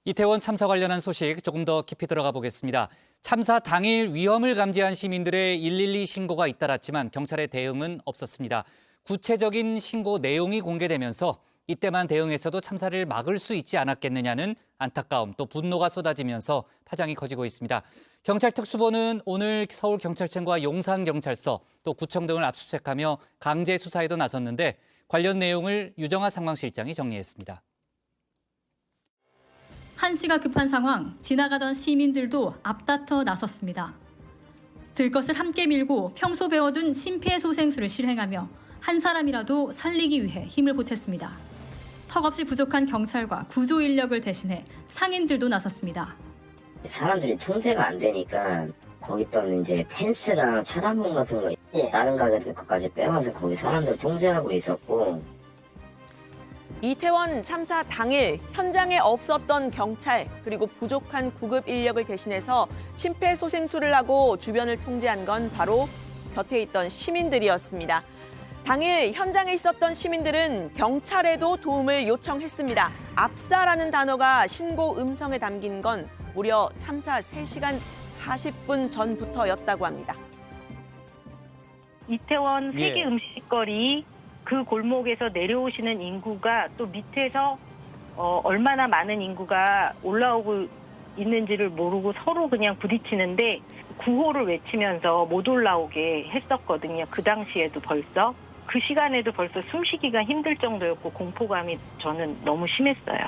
이태원 참사 관련한 소식 조금 더 깊이 들어가 보겠습니다. 참사 당일 위험을 감지한 시민들의 112 신고가 잇따랐지만 경찰의 대응은 없었습니다. 구체적인 신고 내용이 공개되면서 이때만 대응했어도 참사를 막을 수 있지 않았겠느냐는 안타까움 또 분노가 쏟아지면서 파장이 커지고 있습니다. 경찰 특수본은 오늘 서울경찰청과 용산경찰서 또 구청 등을 압수수색하며 강제 수사에도 나섰는데 관련 내용을 유정아 상황실장이 정리했습니다. 한시가 급한 상황, 지나가던 시민들도 앞다퉈 나섰습니다. 들 것을 함께 밀고 평소 배워둔 심폐소생술을 실행하며 한 사람이라도 살리기 위해 힘을 보탰습니다. 턱없이 부족한 경찰과 구조 인력을 대신해 상인들도 나섰습니다. 사람들이 통제가 안 되니까 거기 있던 이제 펜스랑 차단문 같은 거 다른 가게들 것까지 빼와서 거기 사람들 통제하고 있었고. 이태원 참사 당일 현장에 없었던 경찰 그리고 부족한 구급 인력을 대신해서 심폐소생술을 하고 주변을 통제한 건 바로 곁에 있던 시민들이었습니다. 당일 현장에 있었던 시민들은 경찰에도 도움을 요청했습니다. 압사라는 단어가 신고 음성에 담긴 건 무려 참사 3시간 40분 전부터였다고 합니다. 이태원 세계 음식거리 그 골목에서 내려오시는 인구가 또 밑에서 얼마나 많은 인구가 올라오고 있는지를 모르고 서로 그냥 부딪히는데 구호를 외치면서 못 올라오게 했었거든요. 그 당시에도 벌써. 그 시간에도 벌써 숨쉬기가 힘들 정도였고 공포감이 저는 너무 심했어요.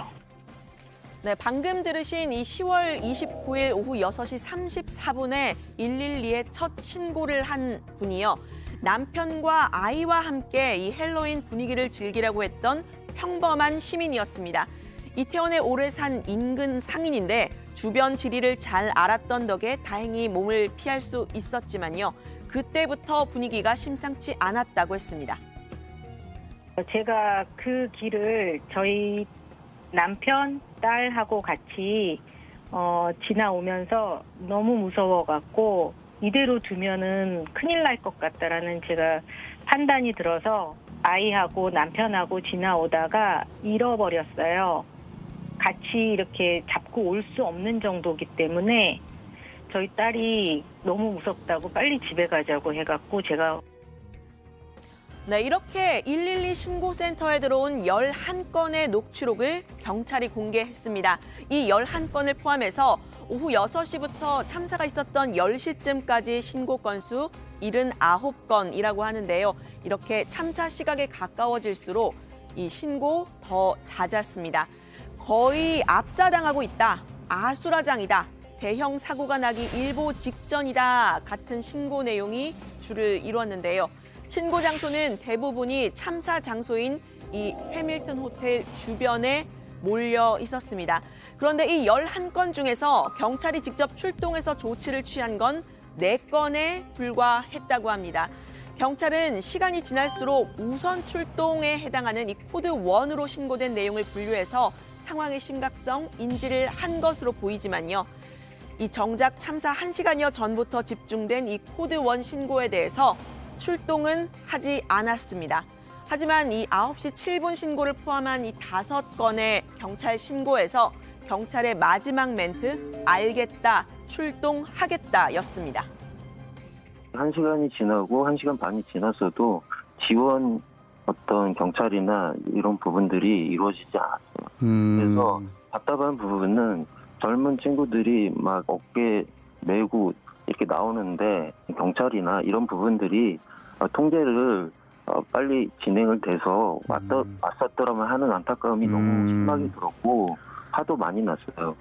네, 방금 들으신 이 10월 29일 오후 6시 34분에 112에 첫 신고를 한 분이요. 남편과 아이와 함께 이 헬로윈 분위기를 즐기려고 했던 평범한 시민이었습니다. 이태원에 오래 산 인근 상인인데 주변 지리를 잘 알았던 덕에 다행히 몸을 피할 수 있었지만요. 그때부터 분위기가 심상치 않았다고 했습니다. 제가 그 길을 저희 남편, 딸하고 같이 지나오면서 너무 무서워갖고 이대로 두면은 큰일 날 것 같다라는 제가 판단이 들어서 아이하고 남편하고 지나오다가 잃어버렸어요. 같이 이렇게 잡고 올 수 없는 정도이기 때문에 저희 딸이 너무 무섭다고 빨리 집에 가자고 해갖고 제가 네, 이렇게 112 신고센터에 들어온 11건의 녹취록을 경찰이 공개했습니다. 이 11건을 포함해서 오후 6시부터 참사가 있었던 10시쯤까지 신고 건수 79건이라고 하는데요. 이렇게 참사 시각에 가까워질수록 이 신고 더 잦았습니다. 거의 압사당하고 있다, 아수라장이다, 대형 사고가 나기 일보 직전이다 같은 신고 내용이 줄을 이뤘는데요. 신고 장소는 대부분이 참사 장소인 이 해밀턴 호텔 주변에 몰려 있었습니다. 그런데 이 11건 중에서 경찰이 직접 출동해서 조치를 취한 건 4건에 불과했다고 합니다. 경찰은 시간이 지날수록 우선 출동에 해당하는 이 코드 1으로 신고된 내용을 분류해서 상황의 심각성 인지를 한 것으로 보이지만요. 이 정작 참사 1시간여 전부터 집중된 이 코드 1 신고에 대해서 출동은 하지 않았습니다. 하지만 이 9시 7분 신고를 포함한 이 5건의 경찰 신고에서 경찰의 마지막 멘트, 알겠다, 출동하겠다였습니다. 1시간이 지나고 1시간 반이 지났어도 지원 어떤 경찰이나 이런 부분들이 이루어지지 않았어요. 그래서 답답한 부분은 젊은 친구들이 막 어깨 메고 이렇게 나오는데 경찰이나 이런 부분들이 통제를 빨리 진행을 돼서 왔었더라면 하는 안타까움이 너무 심하게 들었고 화도 많이 났어요.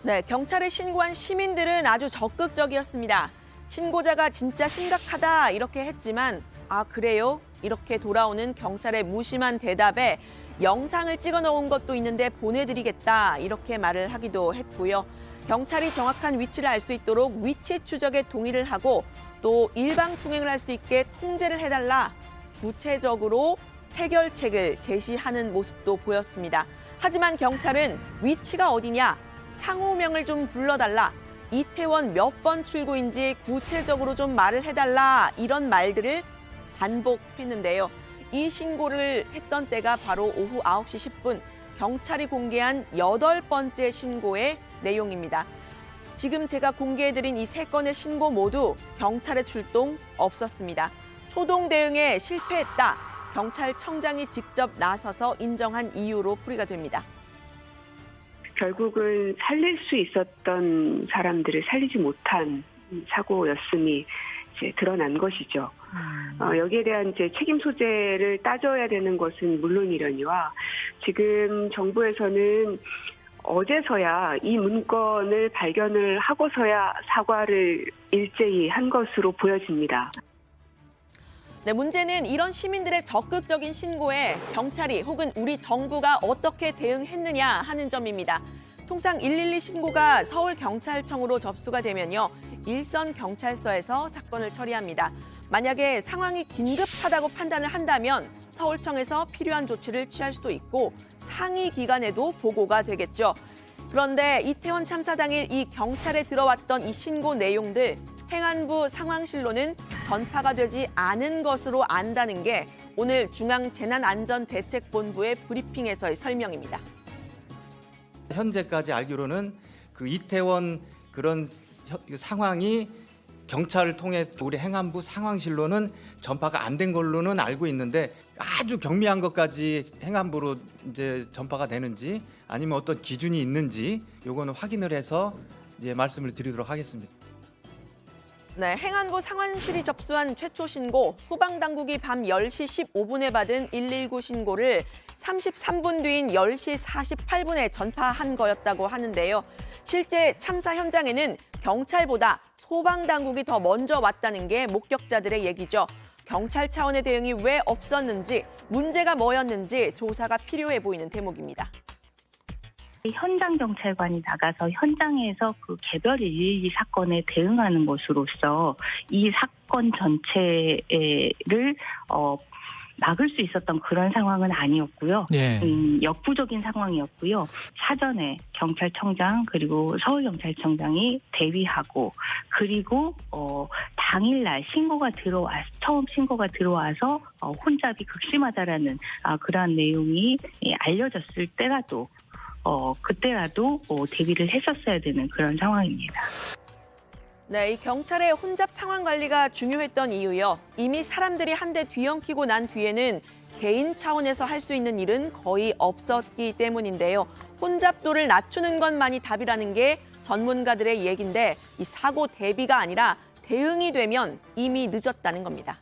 네, 경찰에 신고한 시민들은 아주 적극적이었습니다. 신고자가 진짜 심각하다 이렇게 했지만 아 그래요? 이렇게 돌아오는 경찰의 무심한 대답에 영상을 찍어 놓은 것도 있는데 보내드리겠다 이렇게 말을 하기도 했고요. 경찰이 정확한 위치를 알 수 있도록 위치 추적에 동의를 하고 또 일방통행을 할 수 있게 통제를 해달라 구체적으로 해결책을 제시하는 모습도 보였습니다. 하지만 경찰은 위치가 어디냐, 상호명을 좀 불러달라, 이태원 몇 번 출구인지 구체적으로 좀 말을 해달라 이런 말들을 반복했는데요. 이 신고를 했던 때가 바로 오후 9시 10분 경찰이 공개한 8번째 신고의 내용입니다. 지금 제가 공개해드린 이 3건의 신고 모두 경찰의 출동 없었습니다. 초동 대응에 실패했다. 경찰청장이 직접 나서서 인정한 이유로 풀이가 됩니다. 결국은 살릴 수 있었던 사람들을 살리지 못한 사고였음이 이제 드러난 것이죠. 여기에 대한 이제 책임 소재를 따져야 되는 것은 물론이려니와 지금 정부에서는 어제서야 이 문건을 발견을 하고서야 사과를 일제히 한 것으로 보여집니다. 네, 문제는 이런 시민들의 적극적인 신고에 경찰이 혹은 우리 정부가 어떻게 대응했느냐 하는 점입니다. 통상 112 신고가 서울경찰청으로 접수가 되면요, 일선 경찰서에서 사건을 처리합니다. 만약에 상황이 긴급하다고 판단을 한다면 서울청에서 필요한 조치를 취할 수도 있고 상위 기관에도 보고가 되겠죠. 그런데 이태원 참사 당일 이 경찰에 들어왔던 이 신고 내용들 행안부 상황실로는 전파가 되지 않은 것으로 안다는 게 오늘 중앙재난안전대책본부의 브리핑에서의 설명입니다. 현재까지 알기로는 그 이태원 그런 상황이 경찰을 통해 우리 행안부 상황실로는 전파가 안 된 걸로는 알고 있는데 아주 경미한 것까지 행안부로 이제 전파가 되는지 아니면 어떤 기준이 있는지 요거는 확인을 해서 이제 말씀을 드리도록 하겠습니다. 네, 행안부 상황실이 접수한 최초 신고, 소방당국이 밤 10시 15분에 받은 119 신고를 33분 뒤인 10시 48분에 전파한 거였다고 하는데요. 실제 참사 현장에는 경찰보다 소방당국이 더 먼저 왔다는 게 목격자들의 얘기죠. 경찰 차원의 대응이 왜 없었는지, 문제가 뭐였는지 조사가 필요해 보이는 대목입니다. 현장 경찰관이 나가서 현장에서 그 개별 112 사건에 대응하는 것으로서 이 사건 전체를 막을 수 있었던 그런 상황은 아니었고요. 예. 역부족인 상황이었고요. 사전에 경찰청장 그리고 서울경찰청장이 대위하고 그리고 당일날 처음 신고가 들어와서 혼잡이 극심하다라는 그러한 내용이 알려졌을 때라도 그때라도 대비를 했었어야 되는 그런 상황입니다. 네, 이 경찰의 혼잡 상황 관리가 중요했던 이유요. 이미 사람들이 한 대 뒤엉키고 난 뒤에는 개인 차원에서 할 수 있는 일은 거의 없었기 때문인데요. 혼잡도를 낮추는 것만이 답이라는 게 전문가들의 얘기인데 이 사고 대비가 아니라 대응이 되면 이미 늦었다는 겁니다.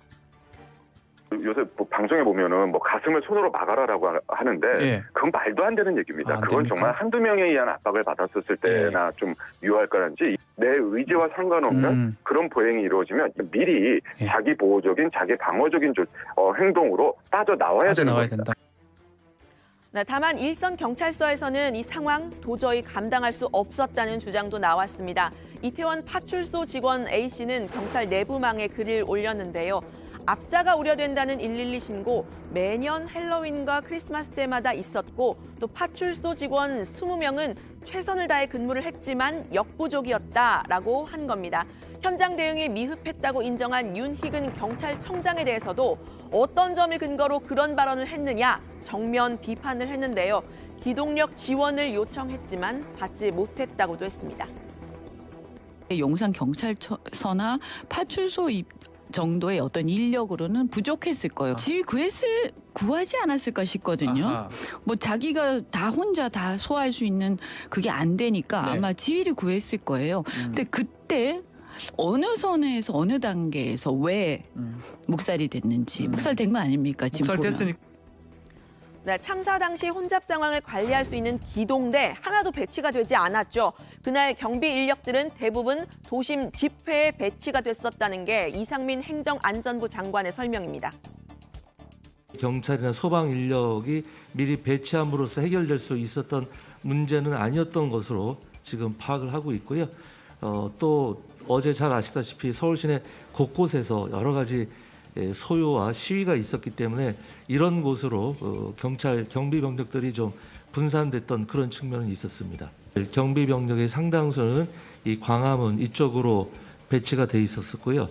요새 뭐 방송에 보면은 뭐 가슴을 손으로 막아라라고 하는데 예. 그건 말도 안 되는 얘기입니다. 안 그건 됩니까? 정말 한두 명에 의한 압박을 받았었을 때나 좀 유효할 거란지 내 의지와 상관없는 그런 보행이 이루어지면 미리 예. 자기 보호적인 자기 방어적인 행동으로 빠져 나와야 되는 겁니다. 된다. 네, 다만 일선 경찰서에서는 이 상황 도저히 감당할 수 없었다는 주장도 나왔습니다. 이태원 파출소 직원 A씨는 경찰 내부망에 글을 올렸는데요. 압사가 우려된다는 112 신고 매년 헬로윈과 크리스마스 때마다 있었고 또 파출소 직원 20명은 최선을 다해 근무를 했지만 역부족이었다라고 한 겁니다. 현장 대응이 미흡했다고 인정한 윤희근 경찰청장에 대해서도 어떤 점을 근거로 그런 발언을 했느냐 정면 비판을 했는데요. 기동력 지원을 요청했지만 받지 못했다고도 했습니다. 용산 경찰서나 파출소 정도의 어떤 인력으로는 부족했을 거예요. 지휘 구하지 않았을까 싶거든요. 아하. 뭐 자기가 다 혼자 다 소화할 수 있는 그게 안 되니까 네. 아마 지휘를 구했을 거예요. 근데 그때 어느 선에서 어느 단계에서 왜 묵살이 됐는지 묵살된 거 아닙니까? 지금 보면. 됐으니까. 네, 참사 당시 혼잡 상황을 관리할 수 있는 기동대 하나도 배치가 되지 않았죠. 그날 경비 인력들은 대부분 도심 집회에 배치가 됐었다는 게 이상민 행정안전부 장관의 설명입니다. 경찰이나 소방 인력이 미리 배치함으로써 해결될 수 있었던 문제는 아니었던 것으로 지금 파악을 하고 있고요. 또 어제 잘 아시다시피 서울 시내 곳곳에서 여러 가지 소요와 시위가 있었기 때문에 이런 곳으로 경찰 경비 병력들이 좀 분산됐던 그런 측면은 있었습니다. 경비 병력의 상당수는 이 광화문 이쪽으로 배치가 돼 있었고요.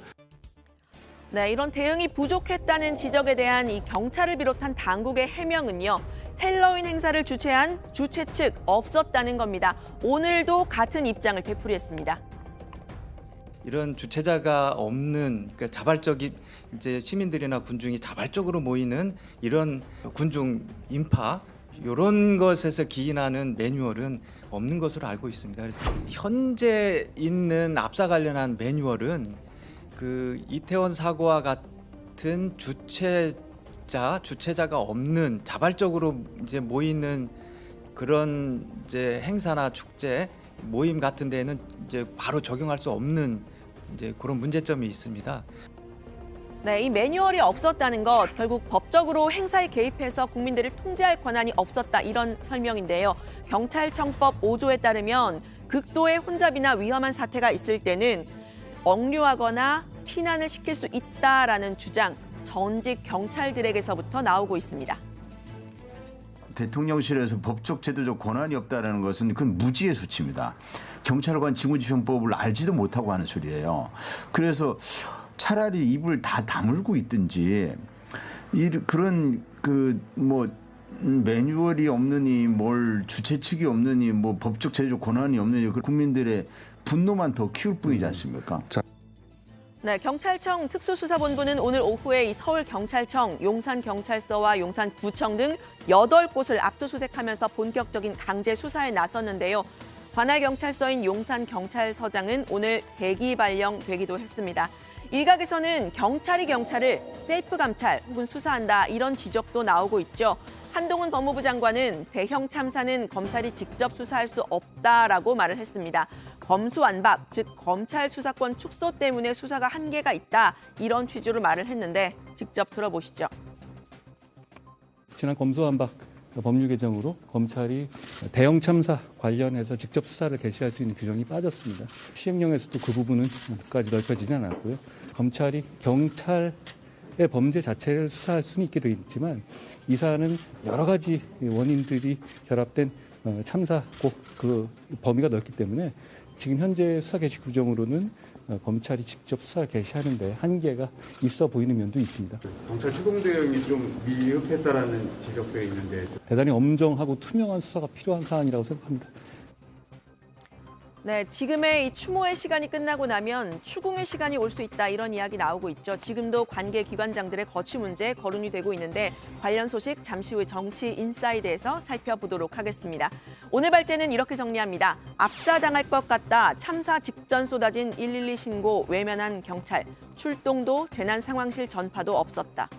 네, 이런 대응이 부족했다는 지적에 대한 이 경찰을 비롯한 당국의 해명은요. 헬로윈 행사를 주최한 주최 측 없었다는 겁니다. 오늘도 같은 입장을 되풀이했습니다. 이런 주체자가 없는, 그러니까 자발적인 이제 시민들이나 군중이 자발적으로 모이는 이런 군중 인파 이런 것에서 기인하는 매뉴얼은 없는 것으로 알고 있습니다. 그래서 현재 있는 압사 관련한 매뉴얼은 그 이태원 사고와 같은 주체자가 없는 자발적으로 이제 모이는 그런 이제 행사나 축제 모임 같은 데는 이제 바로 적용할 수 없는 이제 그런 문제점이 있습니다. 네, 이 매뉴얼이 없었다는 것, 결국 법적으로 행사에 개입해서 국민들을 통제할 권한이 없었다 이런 설명인데요. 경찰청법 5조에 따르면 극도의 혼잡이나 위험한 사태가 있을 때는 억류하거나 피난을 시킬 수 있다라는 주장, 전직 경찰들에게서부터 나오고 있습니다. 대통령실에서 법적 제도적 권한이 없다는 것은 그건 무지의 수치입니다. 경찰관 직무집행법을 알지도 못하고 하는 소리예요. 그래서 차라리 입을 다 다물고 있든지 그런 매뉴얼이 없느니 뭘 주최 측이 없느니 뭐 법적 제도적 권한이 없느니 국민들의 분노만 더 키울 뿐이지 않습니까? 네, 경찰청 특수수사본부는 오늘 오후에 이 서울경찰청, 용산경찰서와 용산구청 등 8곳을 압수수색하면서 본격적인 강제 수사에 나섰는데요. 관할 경찰서인 용산경찰서장은 오늘 대기 발령되기도 했습니다. 일각에서는 경찰이 경찰을 셀프 감찰 혹은 수사한다 이런 지적도 나오고 있죠. 한동훈 법무부 장관은 대형 참사는 검찰이 직접 수사할 수 없다라고 말을 했습니다. 검수완박, 즉 검찰 수사권 축소 때문에 수사가 한계가 있다 이런 취지로 말을 했는데 직접 들어보시죠. 지난 검수완박 법률 개정으로 검찰이 대형 참사 관련해서 직접 수사를 개시할 수 있는 규정이 빠졌습니다. 시행령에서도 그 부분은 까지 넓혀지진 않았고요. 검찰이 경찰의 범죄 자체를 수사할 수는 있게 되어 있지만 이 사안은 여러 가지 원인들이 결합된 참사고 그 범위가 넓기 때문에 지금 현재 수사 개시 규정으로는 검찰이 직접 수사 개시하는데 한계가 있어 보이는 면도 있습니다. 경찰 추궁 대응이 좀 미흡했다라는 지적도 있는데 대단히 엄정하고 투명한 수사가 필요한 사안이라고 생각합니다. 네, 지금의 이 추모의 시간이 끝나고 나면 추궁의 시간이 올 수 있다 이런 이야기 나오고 있죠. 지금도 관계 기관장들의 거취 문제 거론이 되고 있는데 관련 소식 잠시 후 정치 인사이드에서 살펴보도록 하겠습니다. 오늘 발제는 이렇게 정리합니다. 압사당할 것 같다. 참사 직전 쏟아진 112 신고 외면한 경찰. 출동도 재난 상황실 전파도 없었다.